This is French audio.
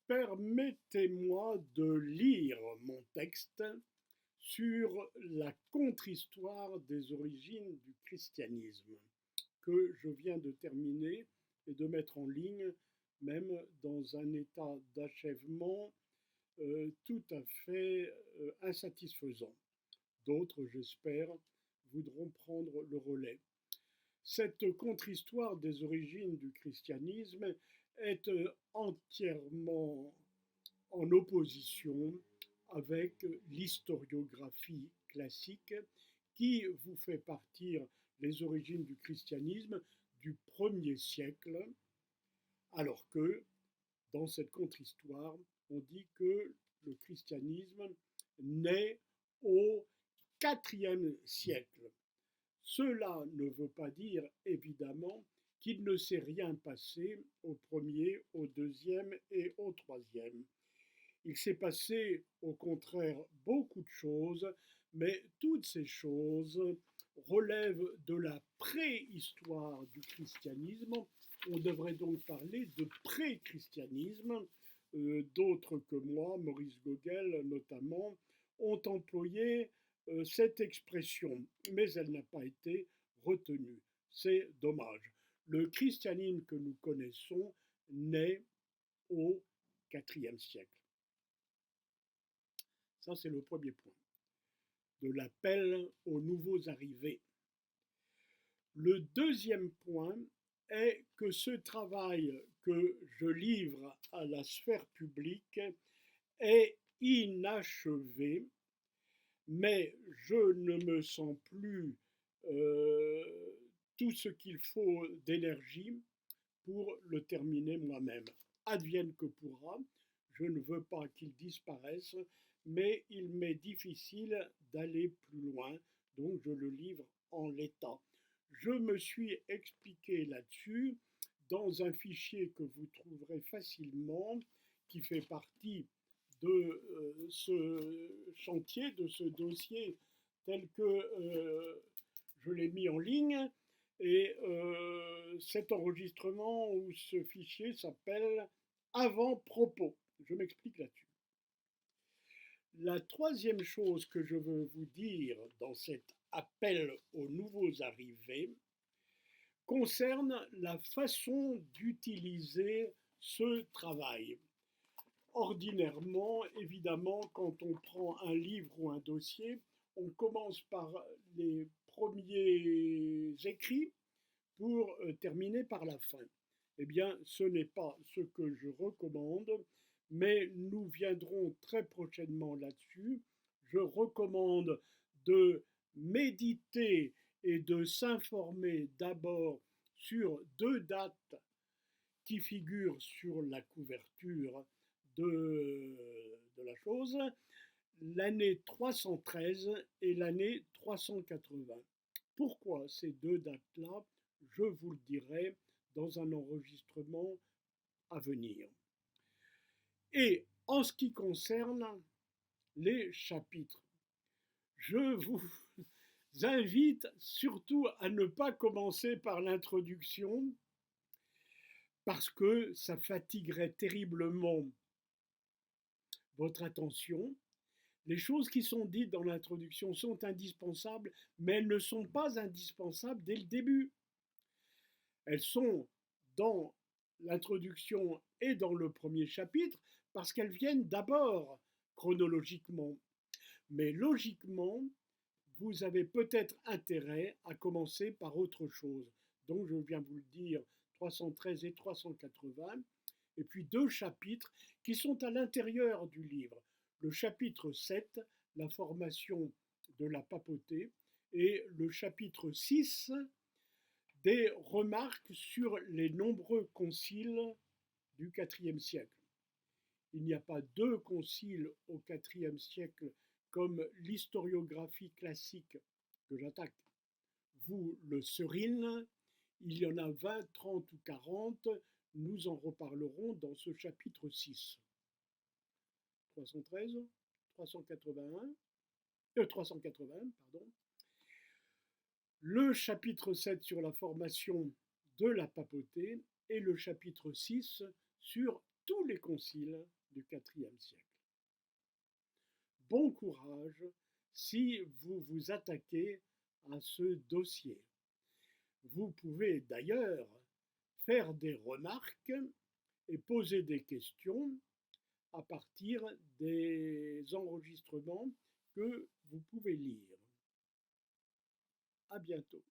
Permettez-moi de lire mon texte sur la contre-histoire des origines du christianisme que je viens de terminer et de mettre en ligne, même dans un état d'achèvement tout à fait insatisfaisant. D'autres, j'espère, voudront prendre le relais. Cette contre-histoire des origines du christianisme est entièrement en opposition avec l'historiographie classique qui vous fait partir les origines du christianisme du 1er siècle, alors que dans cette contre-histoire, on dit que le christianisme naît au IVe siècle. Cela ne veut pas dire, évidemment, qu'il ne s'est rien passé au premier, au deuxième et au troisième. Il s'est passé, au contraire, beaucoup de choses, mais toutes ces choses relèvent de la préhistoire du christianisme. On devrait donc parler de pré-christianisme. D'autres que moi, Maurice Gogel notamment, ont employé cette expression, mais elle n'a pas été retenue. C'est dommage. Le christianisme que nous connaissons naît au IVe siècle. Ça, c'est le premier point, de l'appel aux nouveaux arrivés. Le deuxième point est que ce travail que je livre à la sphère publique est inachevé, mais je ne me sens plus tout ce qu'il faut d'énergie pour le terminer moi-même. Advienne que pourra, je ne veux pas qu'il disparaisse, mais il m'est difficile d'aller plus loin, donc je le livre en l'état. Je me suis expliqué là-dessus dans un fichier que vous trouverez facilement, qui fait partie de ce chantier, de ce dossier tel que je l'ai mis en ligne. Et cet enregistrement ou ce fichier s'appelle Avant-propos. Je m'explique là-dessus. La troisième chose que je veux vous dire dans cet appel aux nouveaux arrivés concerne la façon d'utiliser ce travail. Ordinairement, évidemment, quand on prend un livre ou un dossier, on commence par les premiers écrits pour terminer par la fin. Eh bien, ce n'est pas ce que je recommande, mais nous viendrons très prochainement là-dessus. Je recommande de méditer et de s'informer d'abord sur 2 dates qui figurent sur la couverture de la chose, l'année 313 et l'année 380. Pourquoi ces 2 dates-là? Je vous le dirai dans un enregistrement à venir. Et en ce qui concerne les chapitres, je vous invite surtout à ne pas commencer par l'introduction, parce que ça fatiguerait terriblement votre attention. Les choses qui sont dites dans l'introduction sont indispensables, mais elles ne sont pas indispensables dès le début. Elles sont dans l'introduction et dans le premier chapitre parce qu'elles viennent d'abord chronologiquement. Mais logiquement, vous avez peut-être intérêt à commencer par autre chose. Donc je viens vous le dire, 313 et 380, et puis 2 chapitres qui sont à l'intérieur du livre. Le chapitre 7, la formation de la papauté, et le chapitre 6, des remarques sur les nombreux conciles du IVe siècle. Il n'y a pas 2 conciles au IVe siècle comme l'historiographie classique que j'attaque vous le serine. Il y en a 20, 30 ou 40, nous en reparlerons dans ce chapitre 6. 313, 381, 380, pardon. Le chapitre 7 sur la formation de la papauté et le chapitre 6 sur tous les conciles du IVe siècle. Bon courage si vous vous attaquez à ce dossier. Vous pouvez d'ailleurs faire des remarques et poser des questions à partir des enregistrements que vous pouvez lire. À bientôt.